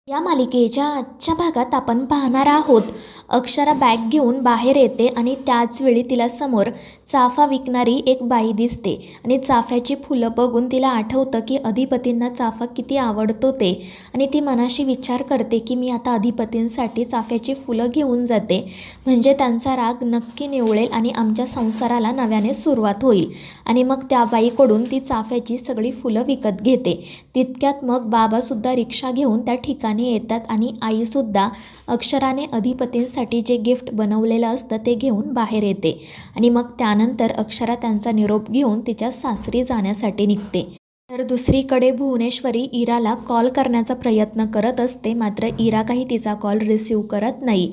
या मालिकेच्या आजच्या भागात आपण पाहणार आहोत अक्षरा बॅग घेऊन बाहेर येते आणि त्याच वेळी तिला समोर चाफा विकणारी एक बाई दिसते आणि चाफ्याची फुलं बघून तिला आठवतं की अधिपतींना चाफा किती आवडतो ते आणि ती मनाशी विचार करते की मी आता अधिपतींसाठी चाफ्याची फुलं घेऊन जाते म्हणजे त्यांचा राग नक्की निवळेल आणि आमच्या संसाराला नव्याने सुरुवात होईल आणि मग त्या बाईकडून ती चाफ्याची सगळी फुलं विकत घेते। तितक्यात मग बाबासुद्धा रिक्षा घेऊन त्या ठिकाणी येतात आणि आईसुद्धा अक्षराने अधिपतींसाठी जे गिफ्ट बनवलेलं असतं ते घेऊन बाहेर येते आणि मग त्यानंतर अक्षरा त्यांचा निरोप घेऊन तिच्या सासरी जाण्यासाठी निघते। तर दुसरीकडे भुवनेश्वरी इराला कॉल करण्याचा प्रयत्न करत असते, मात्र इरा काही तिचा कॉल रिसीव करत नाही।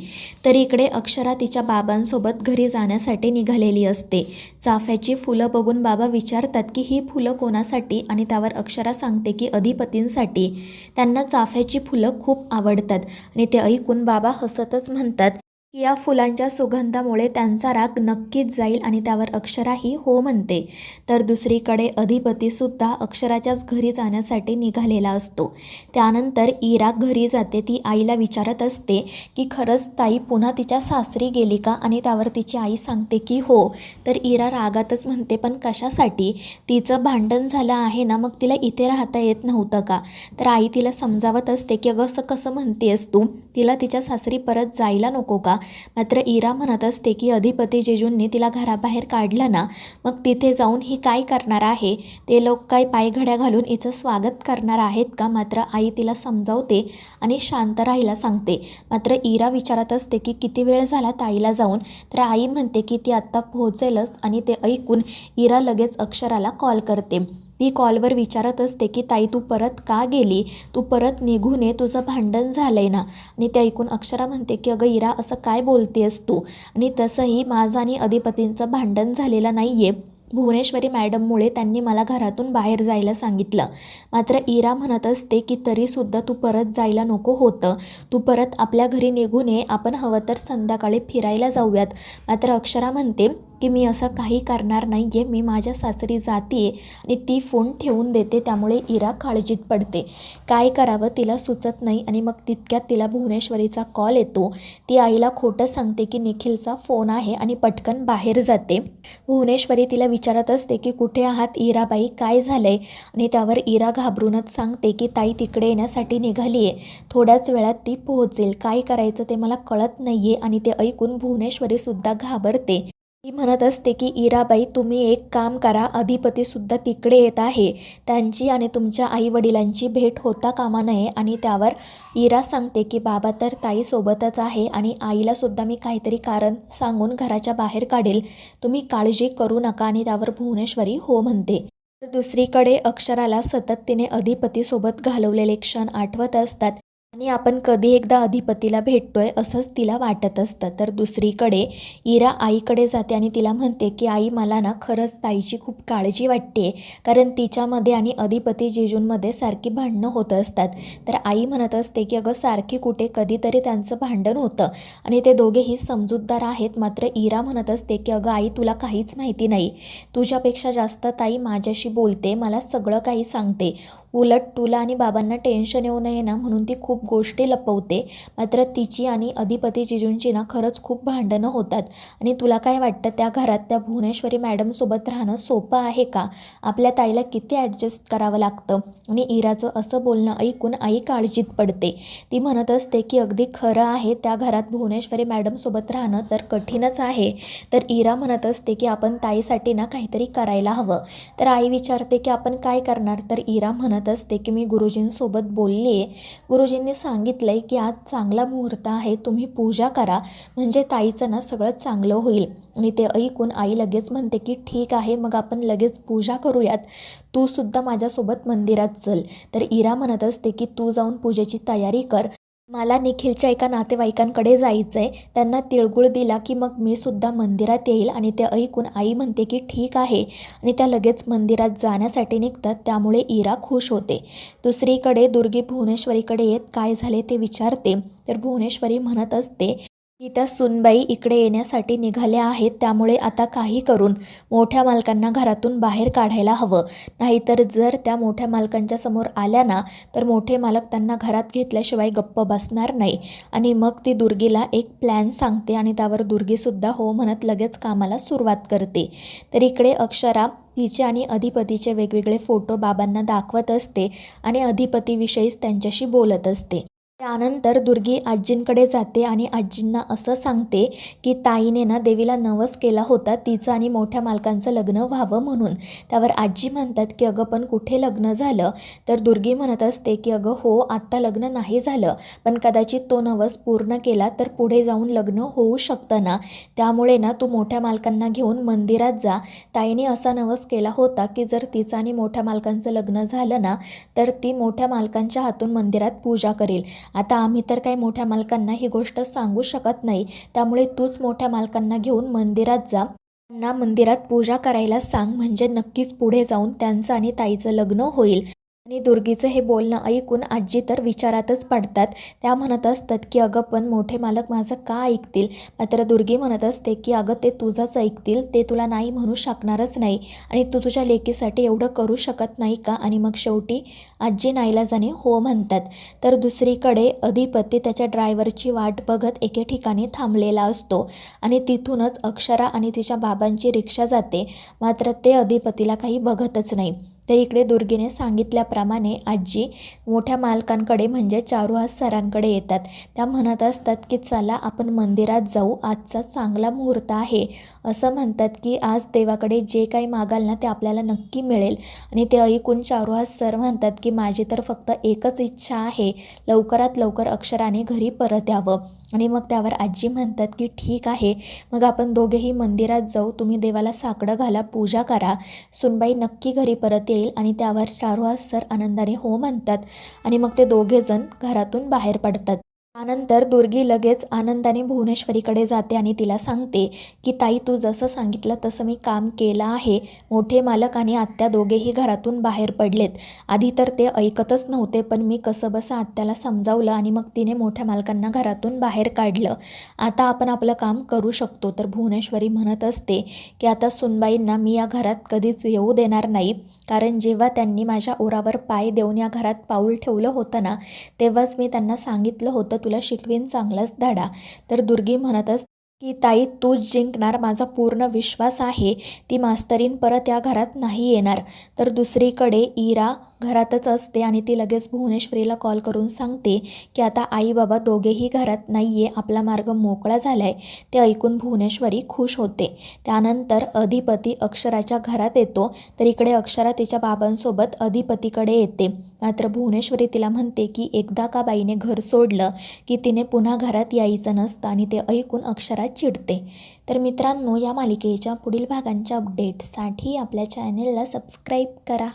तर इकडे अक्षरा तिच्या बाबांसोबत घरी जाण्यासाठी निघालेली असते। चाफ्याची फुलं बघून बाबा विचारतात की ही फुलं कोणासाठी आणि त्यावर अक्षरा सांगते की अधिपतींसाठी, त्यांना चाफ्याची फुलं खूप आवडतात आणि ते ऐकून बाबा हसतच म्हणतात की या फुलांच्या सुगंधामुळे त्यांचा राग नक्कीच जाईल आणि त्यावर अक्षराही हो म्हणते। तर दुसरीकडे अधिपतीसुद्धा अक्षराच्याच घरी जाण्यासाठी निघालेला असतो। त्यानंतर इरा घरी जाते। ती आईला विचारत असते की खरंच ताई पुन्हा तिच्या सासरी गेली का आणि त्यावर तिची आई सांगते की हो। तर इरा रागातच म्हणते पण कशासाठी, तिचं भांडण झालं आहे ना, मग तिला इथे राहता येत नव्हतं का। तर आई तिला समजावत असते की अगं असं कसं म्हणतेस तू, तिला तिच्या सासरी परत जायला नको का। मात्र इरा म्हणत असते की अधिपती जेजूंनी तिला घराबाहेर काढलं ना, मग तिथे जाऊन ही काय करणार आहे, ते लोक काय पायघड्या घालून हिचं स्वागत करणार आहेत का। मात्र आई तिला समजावते आणि शांत राहायला सांगते। मात्र इरा विचारत असते की किती वेळ झाला ताईला जाऊन, तर आई म्हणते की ती आत्ता पोहोचेलच आणि ते ऐकून इरा लगेच अक्षराला कॉल करते। ती कॉलवर विचारत असते की ताई तू परत का गेली, तू परत निघून ये, तुझं भांडण झालंय ना। आणि ते ऐकून अक्षरा म्हणते की अगं इरा असं काय बोलतेस तू, आणि तसंही माझं आणि अधिपतींचं भांडण झालेलं नाही आहे, भुवनेश्वरी मॅडममुळे त्यांनी मला घरातून बाहेर जायला सांगितलं। मात्र इरा म्हणत असते की तरीसुद्धा तू परत जायला नको होतं, तू परत आपल्या घरी निघून ये, आपण हवं तर संध्याकाळी फिरायला जाऊयात। मात्र अक्षरा म्हणते की मी असं काही करणार नाही आहे, मी माझ्या सासरी जाते आणि ती फोन ठेवून देते। त्यामुळे इरा काळजीत पडते, काय करावं तिला सुचत नाही आणि मग तितक्यात तिला भुवनेश्वरीचा कॉल येतो। ती आईला खोटं सांगते की निखिलचा फोन आहे आणि पटकन बाहेर जाते। भुवनेश्वरी तिला विचारत असते की कुठे आहात इराबाई, काय झालंय, आणि त्यावर इरा घाबरूनच सांगते की ताई तिकडे येण्यासाठी निघाली आहे, थोड्याच वेळात ती पोहोचेल, काय करायचं ते मला कळत नाही आहे। आणि ते ऐकून भुवनेश्वरीसुद्धा घाबरते। ती म्हणत असते की इराबाई तुम्ही एक काम करा, अधिपतीसुद्धा तिकडे येत आहे, त्यांची आणि तुमच्या आईवडिलांची भेट होता कामा नये। आणि त्यावर इरा सांगते की बाबा तर ताईसोबतच आहे आणि आईलासुद्धा मी काहीतरी कारण सांगून घराच्या बाहेर काढेल, तुम्ही काळजी करू नका। आणि त्यावर भुवनेश्वरी हो म्हणते। तर दुसरीकडे अक्षराला सतत तिने अधिपतीसोबत घालवलेले क्षण आठवत असतात आणि आपण कधी एकदा अधिपतीला भेटतोय असंच तिला वाटत असतं। तर दुसरीकडे इरा आईकडे जाते आणि तिला म्हणते की आई मला ना खरंच ताईची खूप काळजी वाटते, कारण तिच्यामध्ये आणि अधिपती जिजूंमध्ये सारखी भांडणं होत असतात। तर आई म्हणत असते की अगं सारखी कुठे, कधीतरी त्यांचं भांडण होतं आणि ते दोघेही समजूतदार आहेत। मात्र इरा म्हणत असते की अगं आई तुला काहीच माहिती नाही, तुझ्यापेक्षा जास्त ताई माझ्याशी बोलते, मला सगळं काही सांगते, उलट तुला आणि बाबांना टेन्शन येऊ नये ना म्हणून ती खूप गोष्टी लपवते। मात्र तिची आणि अधिपती जिजूंची ना खरंच खूप भांडणं होतात आणि तुला काय वाटतं त्या घरात त्या भुवनेश्वरी मॅडमसोबत राहणं सोपं आहे का, आपल्या ताईला किती ॲडजस्ट करावं लागतं। आणि इराचं असं बोलणं ऐकून आई काळजीत पडते। ती म्हणत असते की अगदी खरं आहे, त्या घरात भुवनेश्वरी मॅडमसोबत राहणं तर कठीणच आहे। तर इरा म्हणत असते की आपण ताईसाठी ना काहीतरी करायला हवं। तर आई विचारते की आपण काय करणार। तर इरा म्हणत असते की मी गुरुजींसोबत बोलली आहे, गुरुजींनी सांगितलंय की आज चांगला मुहूर्त आहे, तुम्ही पूजा करा, म्हणजे ताईचं ना सगळं चांगलं होईल। आणि ते ऐकून आई लगेच म्हणते की ठीक आहे, मग आपण लगेच पूजा करूयात, तू सुद्धा माझ्यासोबत मंदिरात चल। तर इरा म्हणत असते की तू जाऊन पूजेची तयारी कर, मला निखिलच्या एका नातेवाईकांकडे जायचं आहे, त्यांना तिळगुळ दिला की मग मी सुद्धा मंदिरात येईल। आणि ते ऐकून आई म्हणते की ठीक आहे आणि त्या लगेच मंदिरात जाण्यासाठी निघतात। त्यामुळे इरा खुश होते। दुसरीकडे दुर्गी भुवनेश्वरीकडे येत काय झाले ते विचारते। तर भुवनेश्वरी म्हणत असते की त्या सूनबाई इकडे येण्यासाठी निघाल्या आहेत, त्यामुळे आता काही करून मोठ्या मालकांना घरातून बाहेर काढायला हवं. नाहीतर जर त्या मोठ्या मालकांच्या समोर आल्या ना, तर मोठे मालक त्यांना घरात घेतल्याशिवाय गप्प बसणार नाही. आणि मग ती दुर्गीला एक प्लॅन सांगते आणि त्यावर दुर्गीसुद्धा हो म्हणत लगेच कामाला सुरुवात करते. तर इकडे अक्षरा तिचे आणि अधिपतीचे वेगवेगळे फोटो बाबांना दाखवत असते आणि अधिपतीविषयीच त्यांच्याशी बोलत असते. त्यानंतर दुर्गी आजींकडे जाते आणि आजींना असं सांगते की ताईने ना देवीला नवस केला होता तिचं आणि मोठ्या मालकांचं लग्न व्हावं म्हणून. त्यावर आजी म्हणतात की अगं पण कुठे लग्न झालं? तर दुर्गी म्हणत असते की अगं हो, आत्ता लग्न नाही झालं, पण कदाचित तो नवस पूर्ण केला तर पुढे जाऊन लग्न होऊ शकतं ना. त्यामुळे ना तू मोठ्या मालकांना घेऊन मंदिरात जा. ताईने असा नवस केला होता की जर तिचं आणि मोठ्या मालकांचं लग्न झालं ना, तर ती मोठ्या मालकांच्या हातून मंदिरात पूजा करेल. आता आम्ही तर काही मोठ्या मालकांना ही गोष्ट सांगू शकत नाही, त्यामुळे तूच मोठ्या मालकांना घेऊन मंदिरात जा. त्यांना मंदिरात पूजा करायला सांग, म्हणजे नक्कीच पुढे जाऊन त्यांचं आणि ताईचं लग्न होईल. आणि दुर्गीचं हे बोलणं ऐकून आजी तर विचारातच पडतात. त्या म्हणत असतात की अगं पण मोठे मालक माझं का ऐकतील? मात्र दुर्गी म्हणत असते की अगं ते तुझंच ऐकतील, ते तुला नाही म्हणू शकणारच नाही आणि तू तुझ्या लेकीसाठी एवढं करू शकत नाही का? आणि मग शेवटी आजी नाईलाजाने हो म्हणतात. तर दुसरीकडे अधिपती त्याच्या ड्रायव्हरची वाट बघत एके ठिकाणी थांबलेला असतो आणि तिथूनच अक्षरा आणि तिच्या बाबांची रिक्षा जाते. मात्र ते अधिपतीला काही बघतच नाही. तर इकडे दुर्गीने सांगितल्याप्रमाणे आजी मोठ्या मालकांकडे म्हणजे चारुहास सरांकडे येतात. त्या म्हणत असतात की चला आपण मंदिरात जाऊ, आजचा चांगला मुहूर्त आहे. असं म्हणतात की आज देवाकडे जे काही मागाल ना ते आपल्याला नक्की मिळेल. आणि ते ऐकून चारुहास सर म्हणतात की माझी तर फक्त एकच इच्छा आहे, लवकरात लवकर अक्षराने घरी परत यावं. आणि मग त्यावर आजी म्हणतात की ठीक आहे, मग आपण दोघेही मंदिरात जाऊ, तुम्ही देवाला साकडं घाला, पूजा करा, सुनबाई नक्की घरी परत येईल. आणि त्यावर चारुहास सर आनंदाने हो म्हणतात आणि मग ते दोघेजण घरातून बाहेर पडतात. त्यानंतर दुर्गी लगेच आनंदाने भुवनेश्वरीकडे जाते आणि तिला सांगते की ताई तू जसं सांगितलं तसं मी काम केलं आहे. मोठे मालक आणि आत्या दोघेही घरातून बाहेर पडलेत. आधी तर ते ऐकतच नव्हते, पण मी कसं बसं आत्याला समजावलं आणि मग तिने मोठ्या मालकांना घरातून बाहेर काढलं. आता आपण आपलं काम करू शकतो. तर भुवनेश्वरी म्हणत असते की आता सुनबाईंना मी या घरात कधीच येऊ देणार नाही, कारण जेव्हा त्यांनी माझ्या ओरावर पाय देऊन या घरात पाऊल ठेवलं होतं ना, तेव्हाच मी त्यांना सांगितलं होतं तुला शिकवीन चांगलाच धडा. तर दुर्गी म्हणत असते की ताई तूच जिंकणार, माझा पूर्ण विश्वास आहे. ती मास्तरीन परत या घरात नाही येणार. तर दुसरीकडे इरा घरातच असते आणि ती लगेच भुवनेश्वरीला कॉल करून सांगते की आता आई बाबा दोघेही घरात नाही आहे, आपला मार्ग मोकळा झाला आहे. ते ऐकून भुवनेश्वरी खुश होते. त्यानंतर अधिपती अक्षराच्या घरात येतो. तर इकडे अक्षरा तिच्या बाबांसोबत अधिपतीकडे येते. मात्र भुवनेश्वरी तिला म्हणते की एकदा का बाईने घर सोडलं की तिने पुन्हा घरात यायचं नसतं आणि ते ऐकून अक्षरा चिडते. तर मित्रांनो, या मालिकेच्या पुढील भागांच्या अपडेट्ससाठी आपल्या चॅनेलला सबस्क्राईब करा.